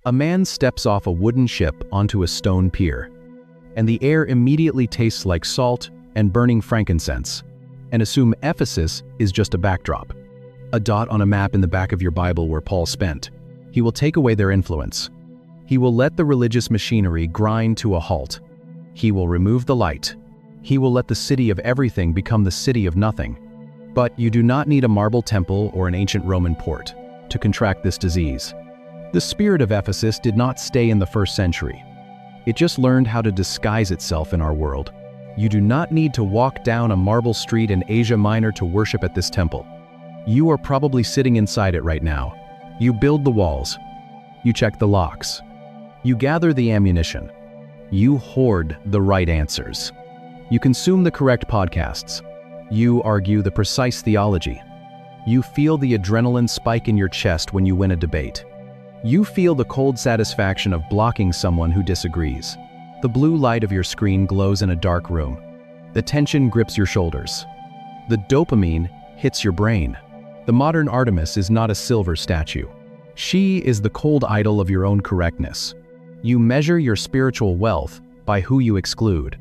A man steps off a wooden ship onto a stone pier, and the air immediately tastes like salt and burning frankincense, and assume Ephesus is just a backdrop, a dot on a map in the back of your Bible where Paul spent. He will take away their influence. He will let the religious machinery grind to a halt. He will remove the light. He will let the city of everything become the city of nothing. But you do not need a marble temple or an ancient Roman port to contract this disease. The spirit of Ephesus did not stay in the first century. It just learned how to disguise itself in our world. You do not need to walk down a marble street in Asia Minor to worship at this temple. You are probably sitting inside it right now. You build the walls. You check the locks. You gather the ammunition. You hoard the right answers. You consume the correct podcasts. You argue the precise theology. You feel the adrenaline spike in your chest when you win a debate. You feel the cold satisfaction of blocking someone who disagrees. The blue light of your screen glows in a dark room. The tension grips your shoulders. The dopamine hits your brain. The modern Artemis is not a silver statue. She is the cold idol of your own correctness. You measure your spiritual wealth by who you exclude.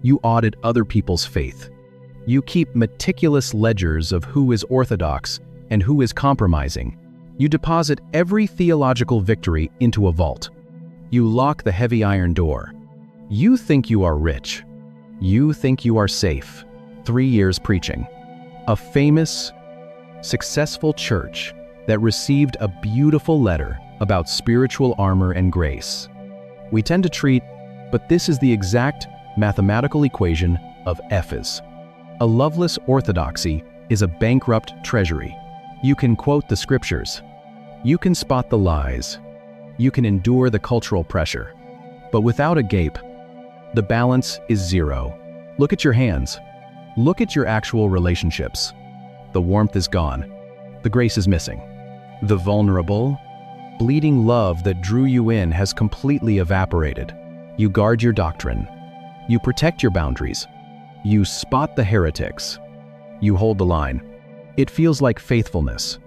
You audit other people's faith. You keep meticulous ledgers of who is orthodox and who is compromising. You deposit every theological victory into a vault. You lock the heavy iron door. You think you are rich. You think you are safe. 3 years preaching. A famous, successful church that received a beautiful letter about spiritual armor and grace. We tend to treat, but this is the exact mathematical equation of Ephes. A loveless orthodoxy is a bankrupt treasury. You can quote the scriptures. You can spot the lies. You can endure the cultural pressure. But without a gape, the balance is zero. Look at your hands. Look at your actual relationships. The warmth is gone. The grace is missing. The vulnerable, bleeding love that drew you in has completely evaporated. You guard your doctrine. You protect your boundaries. You spot the heretics. You hold the line. It feels like faithfulness.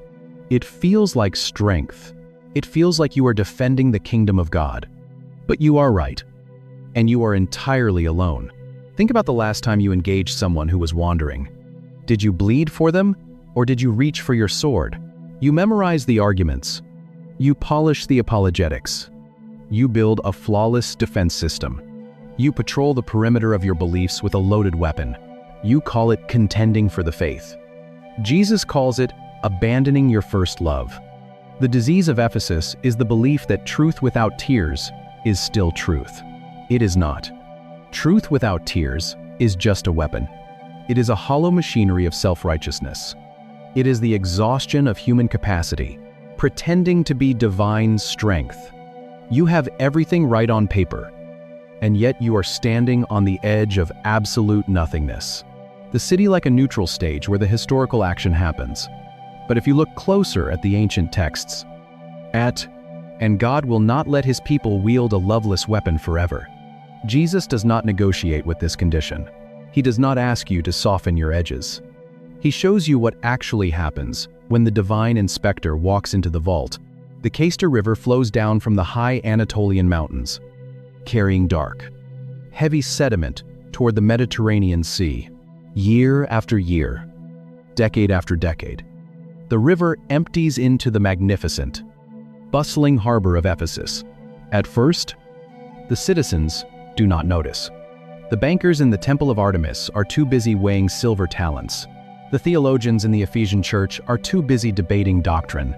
It feels like strength. It feels like you are defending the kingdom of God. But you are right. And you are entirely alone. Think about the last time you engaged someone who was wandering. Did you bleed for them, or did you reach for your sword? You memorize the arguments. You polish the apologetics. You build a flawless defense system. You patrol the perimeter of your beliefs with a loaded weapon. You call it contending for the faith. Jesus calls it abandoning your first love. The disease of Ephesus is the belief that truth without tears is still truth. It is not. Truth without tears is just a weapon. It is a hollow machinery of self-righteousness. It is the exhaustion of human capacity, pretending to be divine strength. You have everything right on paper, and yet you are standing on the edge of absolute nothingness. The city like a neutral stage where the historical action happens. But if you look closer at the ancient texts, and God will not let his people wield a loveless weapon forever. Jesus does not negotiate with this condition. He does not ask you to soften your edges. He shows you what actually happens when the divine inspector walks into the vault. The Cayster River flows down from the high Anatolian mountains, carrying dark, heavy sediment toward the Mediterranean Sea. Year after year, decade after decade, the river empties into the magnificent, bustling harbor of Ephesus. At first, the citizens do not notice. The bankers in the Temple of Artemis are too busy weighing silver talents. The theologians in the Ephesian church are too busy debating doctrine.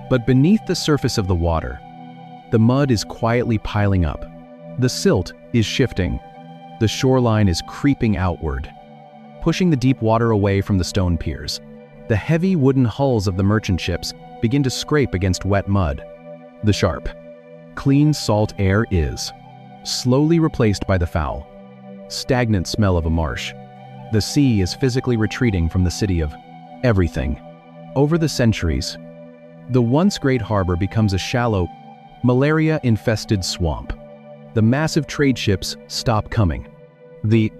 But beneath the surface of the water, the mud is quietly piling up. The silt is shifting. The shoreline is creeping outward, pushing the deep water away from the stone piers. The heavy wooden hulls of the merchant ships begin to scrape against wet mud. The sharp, clean salt air is slowly replaced by the foul, stagnant smell of a marsh. The sea is physically retreating from the city of everything. Over the centuries, the once great harbor becomes a shallow, malaria-infested swamp. The massive trade ships stop coming. The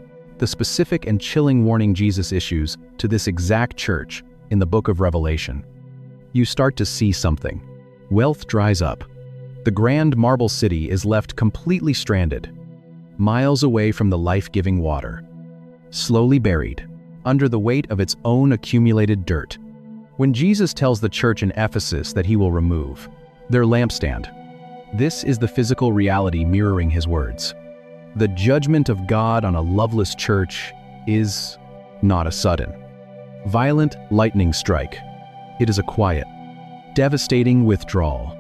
specific and chilling warning Jesus issues to this exact church in the book of Revelation. You start to see something. Wealth dries up. The grand marble city is left completely stranded, miles away from the life-giving water, slowly buried under the weight of its own accumulated dirt. When Jesus tells the church in Ephesus that he will remove their lampstand, this is the physical reality mirroring his words. The judgment of God on a loveless church is not a sudden, violent lightning strike. It is a quiet, devastating withdrawal.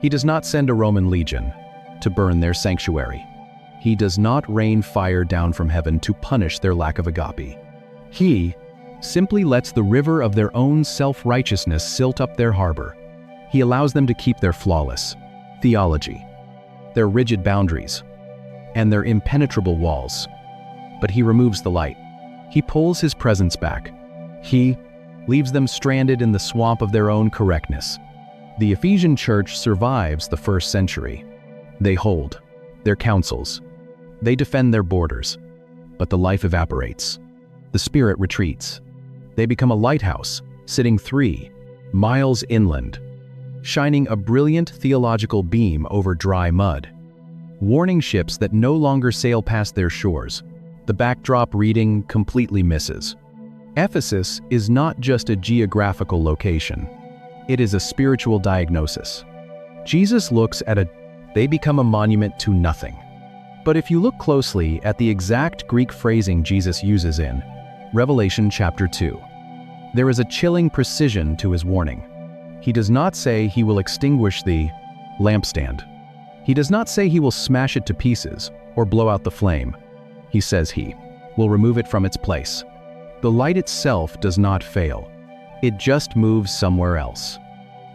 He does not send a Roman legion to burn their sanctuary. He does not rain fire down from heaven to punish their lack of agape. He simply lets the river of their own self-righteousness silt up their harbor. He allows them to keep their flawless theology, their rigid boundaries, and their impenetrable walls. But he removes the light. He pulls his presence back. He leaves them stranded in the swamp of their own correctness. The Ephesian church survives the first century. They hold their councils. They defend their borders. But the life evaporates. The spirit retreats. They become a lighthouse, sitting 3 miles inland, shining a brilliant theological beam over dry mud, warning ships that no longer sail past their shores. The backdrop reading completely misses. Ephesus is not just a geographical location. It is a spiritual diagnosis. Jesus looks at they become a monument to nothing. But if you look closely at the exact Greek phrasing Jesus uses in Revelation chapter 2, there is a chilling precision to his warning. He does not say he will extinguish the lampstand. He does not say he will smash it to pieces or blow out the flame. He says he will remove it from its place. The light itself does not fail. It just moves somewhere else.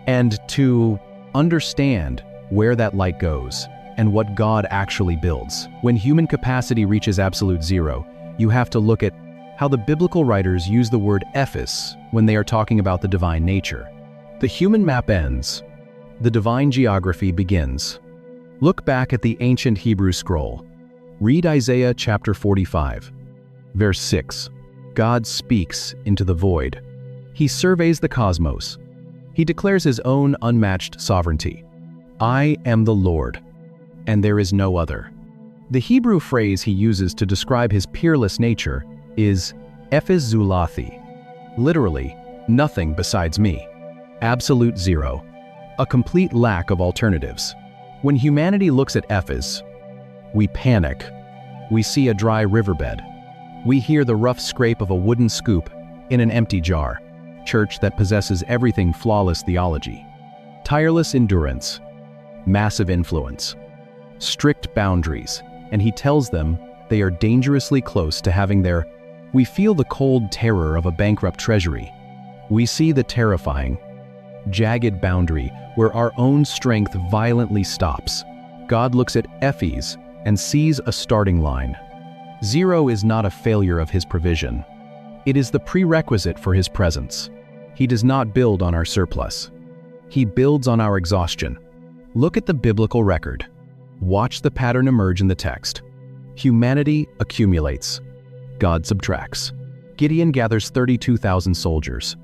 And to understand where that light goes and what God actually builds, when human capacity reaches absolute zero, you have to look at how the biblical writers use the word Ephes when they are talking about the divine nature. The human map ends. The divine geography begins. Look back at the ancient Hebrew scroll. Read Isaiah chapter 45, verse 6. God speaks into the void. He surveys the cosmos. He declares his own unmatched sovereignty. I am the Lord, and there is no other. The Hebrew phrase he uses to describe his peerless nature is Ephes Zulathi, literally, nothing besides me. Absolute zero. A complete lack of alternatives. When humanity looks at Ephes, we panic. We see a dry riverbed. We hear the rough scrape of a wooden scoop in an empty jar. Church that possesses everything flawless theology. Tireless endurance. Massive influence. Strict boundaries. And he tells them they are dangerously close to having their. We feel the cold terror of a bankrupt treasury. We see the terrifying, jagged boundary where our own strength violently stops. God looks at Ephes and sees a starting line. Zero is not a failure of his provision. It is the prerequisite for his presence. He does not build on our surplus. He builds on our exhaustion. Look at the biblical record. Watch the pattern emerge in the text. Humanity accumulates. God subtracts. Gideon gathers 32,000 soldiers.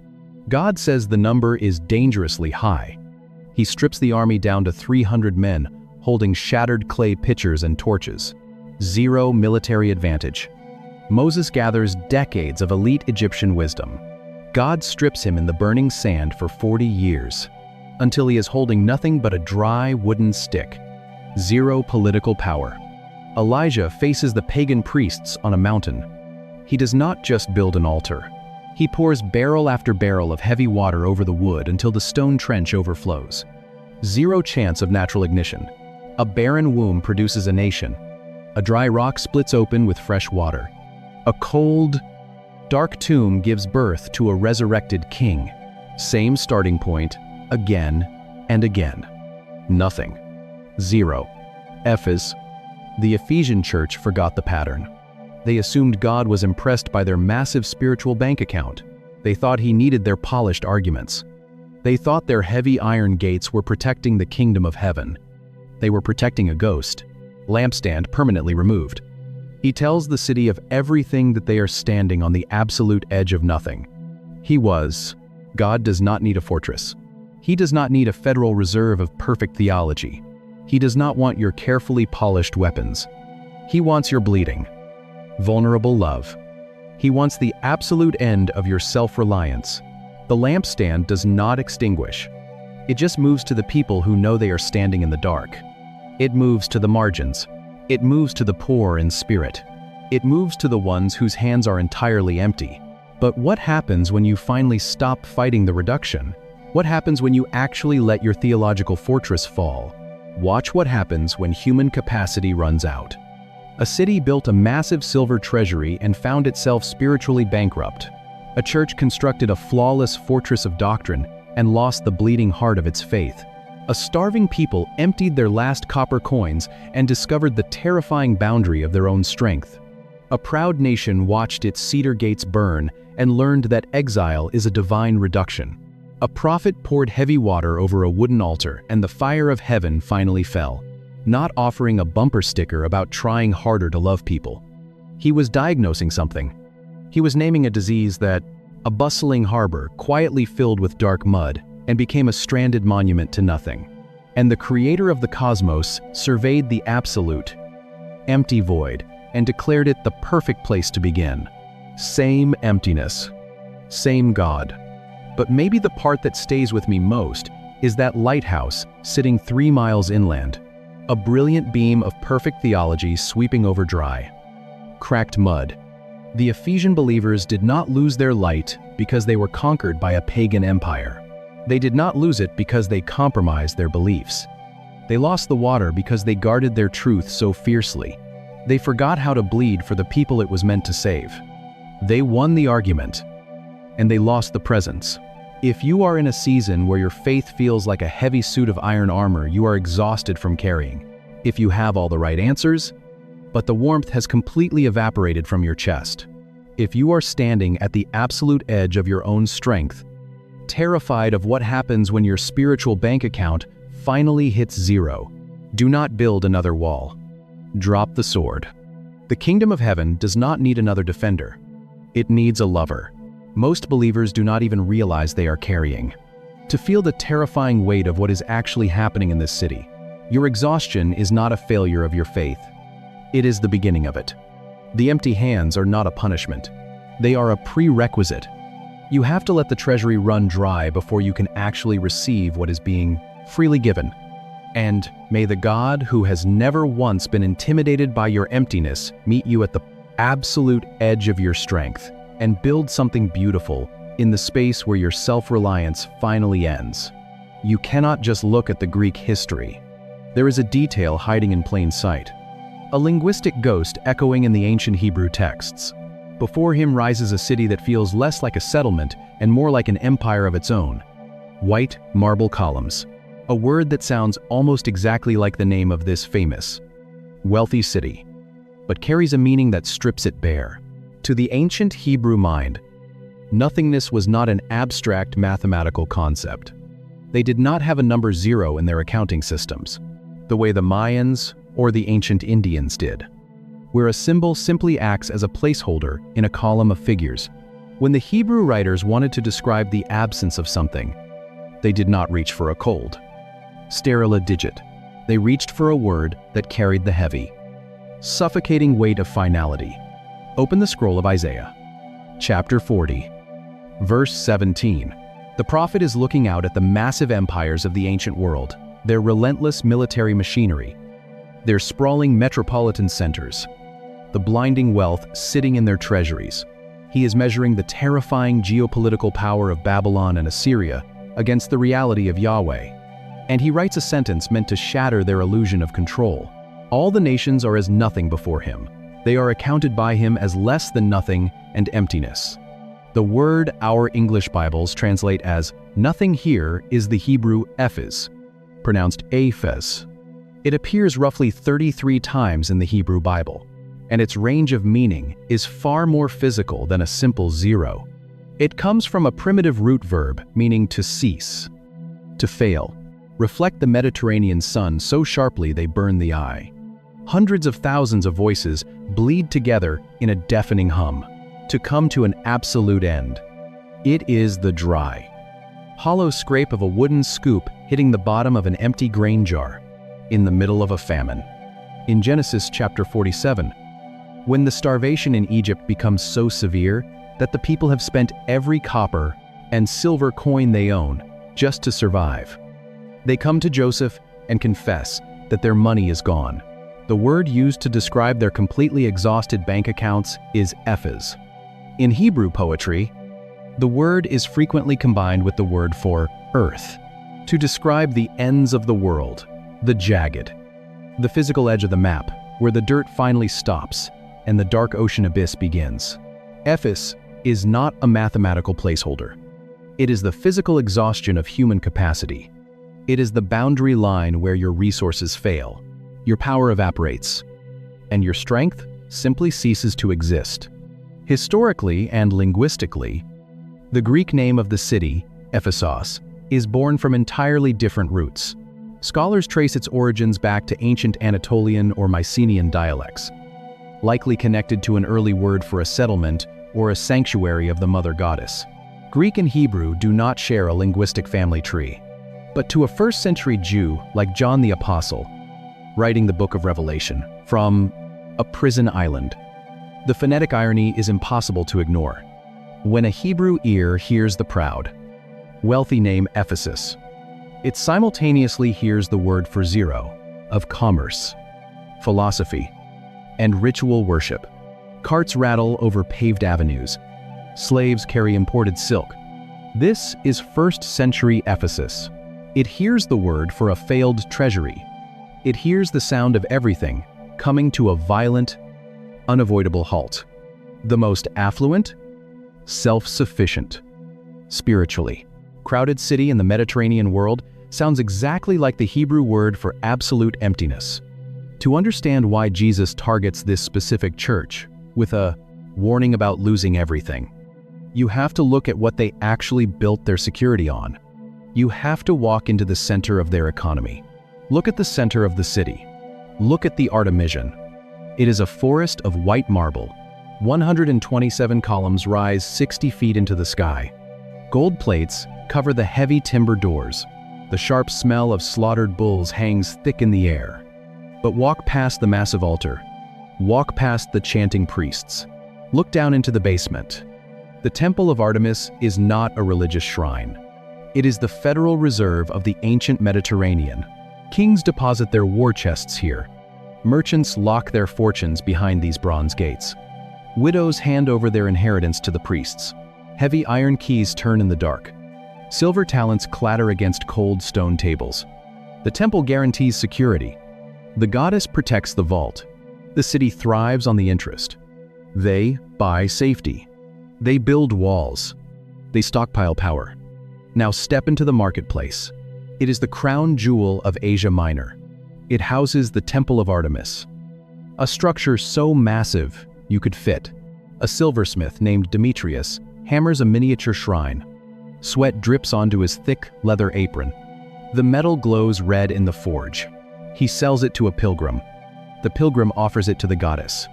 God says the number is dangerously high. He strips the army down to 300 men, holding shattered clay pitchers and torches. Zero military advantage. Moses gathers decades of elite Egyptian wisdom. God strips him in the burning sand for 40 years, until he is holding nothing but a dry wooden stick. Zero political power. Elijah faces the pagan priests on a mountain. He does not just build an altar. He pours barrel after barrel of heavy water over the wood until the stone trench overflows. Zero chance of natural ignition. A barren womb produces a nation. A dry rock splits open with fresh water. A cold, dark tomb gives birth to a resurrected king. Same starting point, again and again. Nothing. Zero. Ephes. The Ephesian church forgot the pattern. They assumed God was impressed by their massive spiritual bank account. They thought he needed their polished arguments. They thought their heavy iron gates were protecting the kingdom of heaven. They were protecting a ghost. Lampstand permanently removed. He tells the city of everything that they are standing on the absolute edge of nothing. God does not need a fortress. He does not need a federal reserve of perfect theology. He does not want your carefully polished weapons. He wants your bleeding, vulnerable love. He wants the absolute end of your self-reliance. The lampstand does not extinguish. It just moves to the people who know they are standing in the dark. It moves to the margins. It moves to the poor in spirit. It moves to the ones whose hands are entirely empty. But what happens when you finally stop fighting the reduction? What happens when you actually let your theological fortress fall? Watch what happens when human capacity runs out. A city built a massive silver treasury and found itself spiritually bankrupt. A church constructed a flawless fortress of doctrine and lost the bleeding heart of its faith. A starving people emptied their last copper coins and discovered the terrifying boundary of their own strength. A proud nation watched its cedar gates burn and learned that exile is a divine reduction. A prophet poured heavy water over a wooden altar and the fire of heaven finally fell, not offering a bumper sticker about trying harder to love people. He was diagnosing something. He was naming a disease that, a bustling harbor quietly filled with dark mud, and became a stranded monument to nothing. And the creator of the cosmos surveyed the absolute, empty void and declared it the perfect place to begin. Same emptiness, same God. But maybe the part that stays with me most is that lighthouse sitting 3 miles inland, a brilliant beam of perfect theology sweeping over dry, cracked mud. The Ephesian believers did not lose their light because they were conquered by a pagan empire. They did not lose it because they compromised their beliefs. They lost the water because they guarded their truth so fiercely. They forgot how to bleed for the people it was meant to save. They won the argument, and they lost the presence. If you are in a season where your faith feels like a heavy suit of iron armor you are exhausted from carrying, if you have all the right answers, but the warmth has completely evaporated from your chest, if you are standing at the absolute edge of your own strength, terrified of what happens when your spiritual bank account finally hits zero, do not build another wall. Drop the sword. The kingdom of heaven does not need another defender. It needs a lover. Most believers do not even realize they are carrying. To feel the terrifying weight of what is actually happening in this city, your exhaustion is not a failure of your faith. It is the beginning of it. The empty hands are not a punishment. They are a prerequisite. You have to let the treasury run dry before you can actually receive what is being freely given. And may the God who has never once been intimidated by your emptiness meet you at the absolute edge of your strength and build something beautiful in the space where your self-reliance finally ends. You cannot just look at the Greek history. There is a detail hiding in plain sight. A linguistic ghost echoing in the ancient Hebrew texts. Before him rises a city that feels less like a settlement and more like an empire of its own. White marble columns. A word that sounds almost exactly like the name of this famous, wealthy city, but carries a meaning that strips it bare. To the ancient Hebrew mind, nothingness was not an abstract mathematical concept. They did not have a number 0 in their accounting systems, the way the Mayans or the ancient Indians did, where a symbol simply acts as a placeholder in a column of figures. When the Hebrew writers wanted to describe the absence of something, they did not reach for a cold, sterile digit. They reached for a word that carried the heavy, suffocating weight of finality. Open the scroll of Isaiah, chapter 40, verse 17. The prophet is looking out at the massive empires of the ancient world, their relentless military machinery, their sprawling metropolitan centers, the blinding wealth sitting in their treasuries. He is measuring the terrifying geopolitical power of Babylon and Assyria against the reality of Yahweh. And he writes a sentence meant to shatter their illusion of control. All the nations are as nothing before him. They are accounted by him as less than nothing and emptiness. The word our English Bibles translate as nothing here is the Hebrew Ephes, pronounced Ephes. It appears roughly 33 times in the Hebrew Bible, and its range of meaning is far more physical than a simple 0. It comes from a primitive root verb meaning to cease, to fail, reflect the Mediterranean sun so sharply they burn the eye. Hundreds of thousands of voices bleed together in a deafening hum, to come to an absolute end. It is the dry, hollow scrape of a wooden scoop hitting the bottom of an empty grain jar. in the middle of a famine. In Genesis chapter 47, when the starvation in Egypt becomes so severe that the people have spent every copper and silver coin they own just to survive, they come to Joseph and confess that their money is gone. The word used to describe their completely exhausted bank accounts is Ephes. In Hebrew poetry, the word is frequently combined with the word for earth to describe the ends of the world, the jagged, the physical edge of the map, where the dirt finally stops and the dark ocean abyss begins. Ephes is not a mathematical placeholder. It is the physical exhaustion of human capacity. It is the boundary line where your resources fail, your power evaporates, and your strength simply ceases to exist. Historically and linguistically, the Greek name of the city, Ephesus, is born from entirely different roots. Scholars trace its origins back to ancient Anatolian or Mycenaean dialects, likely connected to an early word for a settlement or a sanctuary of the mother goddess. Greek and Hebrew do not share a linguistic family tree, but to a first-century Jew like John the Apostle, writing the book of Revelation from a prison island, the phonetic irony is impossible to ignore. When a Hebrew ear hears the proud, wealthy name Ephesus, it simultaneously hears the word for zero of commerce, philosophy, and ritual worship. Carts rattle over paved avenues. Slaves carry imported silk. This is first-century Ephesus. It hears the word for a failed treasury. It hears the sound of everything coming to a violent, unavoidable halt. The most affluent, self-sufficient, spiritually crowded city in the Mediterranean world sounds exactly like the Hebrew word for absolute emptiness. To understand why Jesus targets this specific church with a warning about losing everything, you have to look at what they actually built their security on. You have to walk into the center of their economy. Look at the center of the city. Look at the Artemision. It is a forest of white marble. 127 columns rise 60 feet into the sky. Gold plates cover the heavy timber doors. The sharp smell of slaughtered bulls hangs thick in the air. But walk past the massive altar. Walk past the chanting priests. Look down into the basement. The Temple of Artemis is not a religious shrine. It is the Federal Reserve of the ancient Mediterranean. Kings deposit their war chests here. Merchants lock their fortunes behind these bronze gates. Widows hand over their inheritance to the priests. Heavy iron keys turn in the dark. Silver talents clatter against cold stone tables. The temple guarantees security. The goddess protects the vault. The city thrives on the interest. They buy safety. They build walls. They stockpile power. Now step into the marketplace. It is the crown jewel of Asia Minor. It houses the Temple of Artemis, a structure so massive you could fit. A silversmith named Demetrius hammers a miniature shrine. Sweat drips onto his thick leather apron. The metal glows red in the forge. He sells it to a pilgrim. The pilgrim offers it to the goddess.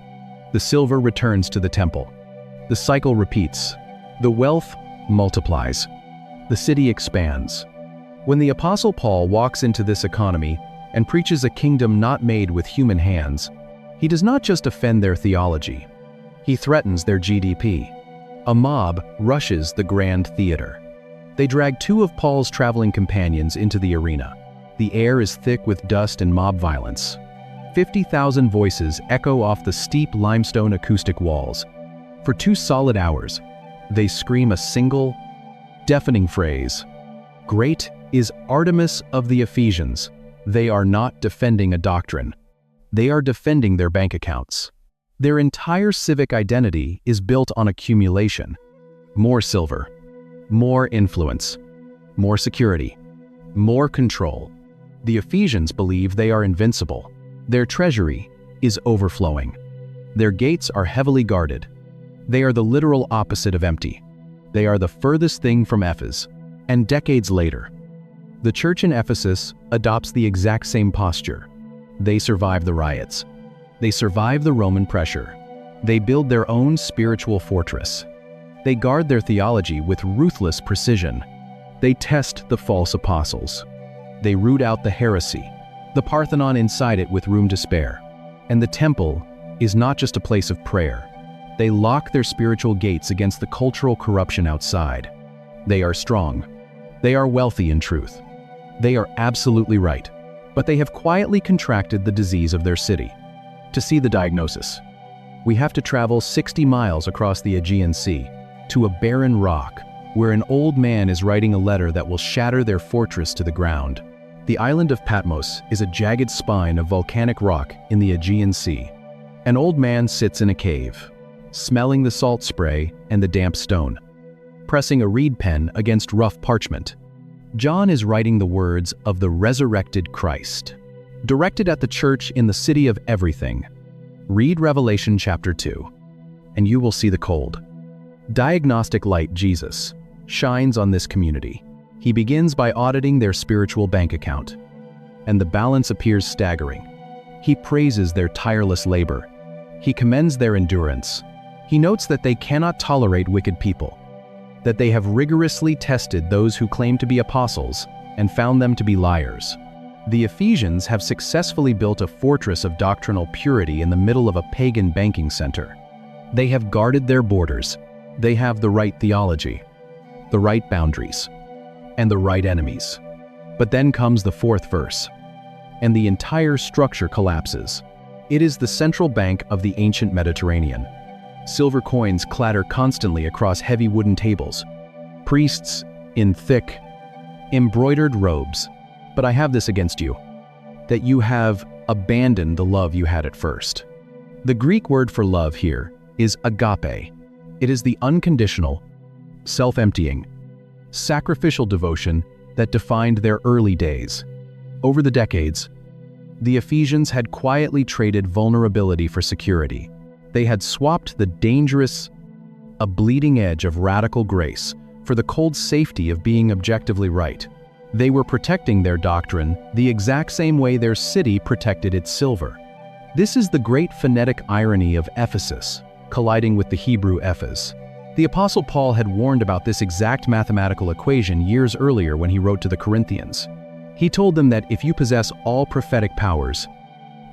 The silver returns to the temple. The cycle repeats. The wealth multiplies. The city expands. When the Apostle Paul walks into this economy and preaches a kingdom not made with human hands, he does not just offend their theology. He threatens their GDP. A mob rushes the Grand Theater. They drag two of Paul's traveling companions into the arena. The air is thick with dust and mob violence. 50,000 voices echo off the steep limestone acoustic walls. For 2 solid hours, they scream a single, deafening phrase. Great is Artemis of the Ephesians. They are not defending a doctrine. They are defending their bank accounts. Their entire civic identity is built on accumulation. More silver, more influence, more security, more control. The Ephesians believe they are invincible. Their treasury is overflowing. Their gates are heavily guarded. They are the literal opposite of empty. They are the furthest thing from Ephes. And decades later, the church in Ephesus adopts the exact same posture. They survive the riots. They survive the Roman pressure. They build their own spiritual fortress. They guard their theology with ruthless precision. They test the false apostles. They root out the heresy. the Parthenon inside it with room to spare. And the temple is not just a place of prayer. They lock their spiritual gates against the cultural corruption outside. They are strong. They are wealthy in truth. They are absolutely right. But they have quietly contracted the disease of their city. To see the diagnosis, we have to travel 60 miles across the Aegean Sea to a barren rock where an old man is writing a letter that will shatter their fortress to the ground. The island of Patmos is a jagged spine of volcanic rock in the Aegean Sea. An old man sits in a cave, smelling the salt spray and the damp stone, pressing a reed pen against rough parchment. John is writing the words of the resurrected Christ, directed at the church in the city of everything. Read Revelation chapter 2, and you will see the cold, diagnostic light Jesus shines on this community. He begins by auditing their spiritual bank account, and the balance appears staggering. He praises their tireless labor. He commends their endurance. He notes that they cannot tolerate wicked people, that they have rigorously tested those who claim to be apostles and found them to be liars. The Ephesians have successfully built a fortress of doctrinal purity in the middle of a pagan banking center. They have guarded their borders. They have the right theology, the right boundaries, and the right enemies. But then comes the fourth verse, and the entire structure collapses. It is the central bank of the ancient Mediterranean. Silver coins clatter constantly across heavy wooden tables. Priests in thick, embroidered robes. But I have this against you, that you have abandoned the love you had at first. The Greek word for love here is agape. It is the unconditional, self-emptying, sacrificial devotion that defined their early days. Over the decades, the Ephesians had quietly traded vulnerability for security. They had swapped the dangerous, a bleeding edge of radical grace for the cold safety of being objectively right. They were protecting their doctrine the exact same way their city protected its silver. This is the great phonetic irony of Ephesus, colliding with the Hebrew Ephes. The Apostle Paul had warned about this exact mathematical equation years earlier when he wrote to the Corinthians. He told them that if you possess all prophetic powers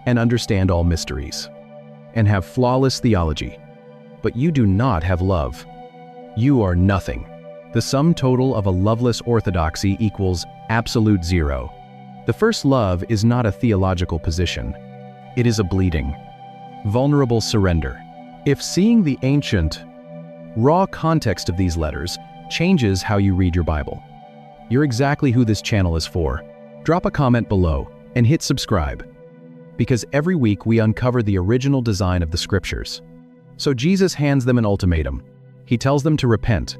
and understand all mysteries and have flawless theology, but you do not have love, you are nothing. The sum total of a loveless orthodoxy equals absolute zero. The first love is not a theological position. It is a bleeding, vulnerable surrender. If seeing the ancient, raw context of these letters changes how you read your Bible, you're exactly who this channel is for. Drop a comment below and hit subscribe, because every week we uncover the original design of the scriptures. So Jesus hands them an ultimatum. He tells them to repent.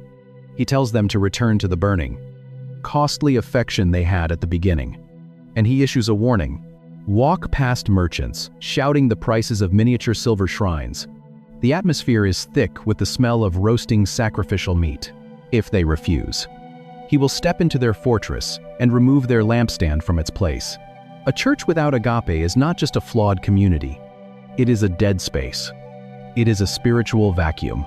He tells them to return to the burning, costly affection they had at the beginning. And he issues a warning. Walk past merchants, shouting the prices of miniature silver shrines. The atmosphere is thick with the smell of roasting sacrificial meat. If they refuse, he will step into their fortress and remove their lampstand from its place. A church without agape is not just a flawed community. It is a dead space. It is a spiritual vacuum.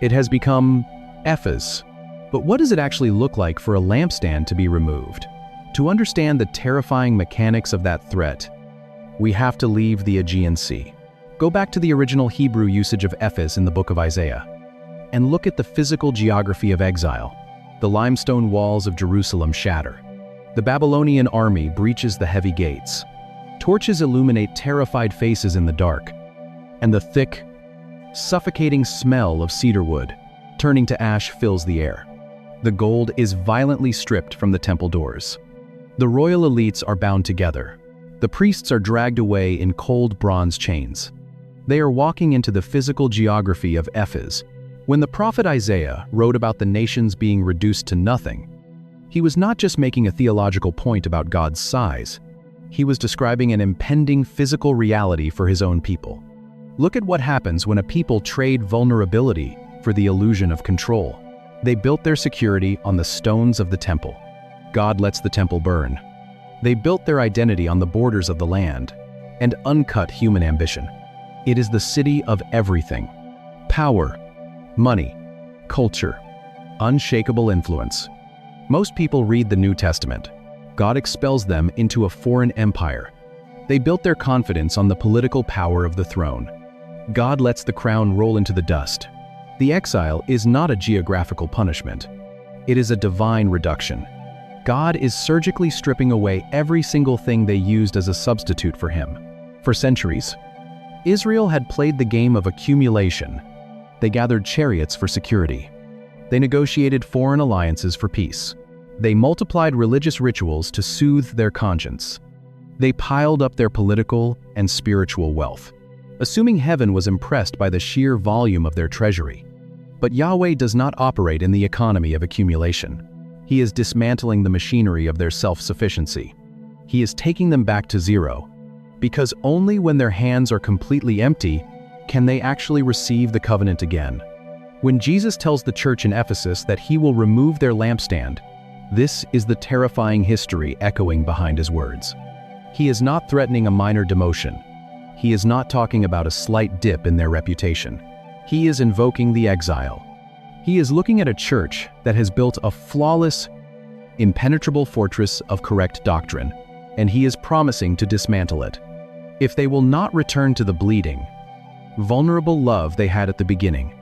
It has become Ephes. But what does it actually look like for a lampstand to be removed? To understand the terrifying mechanics of that threat, we have to leave the Aegean Sea. Go back to the original Hebrew usage of Ephes in the book of Isaiah, and look at the physical geography of exile. The limestone walls of Jerusalem shatter. The Babylonian army breaches the heavy gates. Torches illuminate terrified faces in the dark, and the thick, suffocating smell of cedar wood, turning to ash, fills the air. The gold is violently stripped from the temple doors. The royal elites are bound together. The priests are dragged away in cold bronze chains. They are walking into the physical geography of Ephes. When the prophet Isaiah wrote about the nations being reduced to nothing, he was not just making a theological point about God's size. He was describing an impending physical reality for his own people. Look at what happens when a people trade vulnerability for the illusion of control. They built their security on the stones of the temple. God lets the temple burn. They built their identity on the borders of the land and uncut human ambition. It is the city of everything. Power, money, culture, unshakable influence. Most people read the New Testament. God expels them into a foreign empire, They built their confidence on the political power of the throne. God lets the crown roll into the dust. The exile is not a geographical punishment. It is a divine reduction. God is surgically stripping away every single thing they used as a substitute for him. For centuries, Israel had played the game of accumulation. They gathered chariots for security. They negotiated foreign alliances for peace. They multiplied religious rituals to soothe their conscience. They piled up their political and spiritual wealth, assuming heaven was impressed by the sheer volume of their treasury. But Yahweh does not operate in the economy of accumulation. He is dismantling the machinery of their self-sufficiency. He is taking them back to zero, because only when their hands are completely empty can they actually receive the covenant again. When Jesus tells the church in Ephesus that he will remove their lampstand, this is the terrifying history echoing behind his words. He is not threatening a minor demotion. He is not talking about a slight dip in their reputation. He is invoking the exile. He is looking at a church that has built a flawless, impenetrable fortress of correct doctrine, and he is promising to dismantle it. If they will not return to the bleeding, vulnerable love they had at the beginning,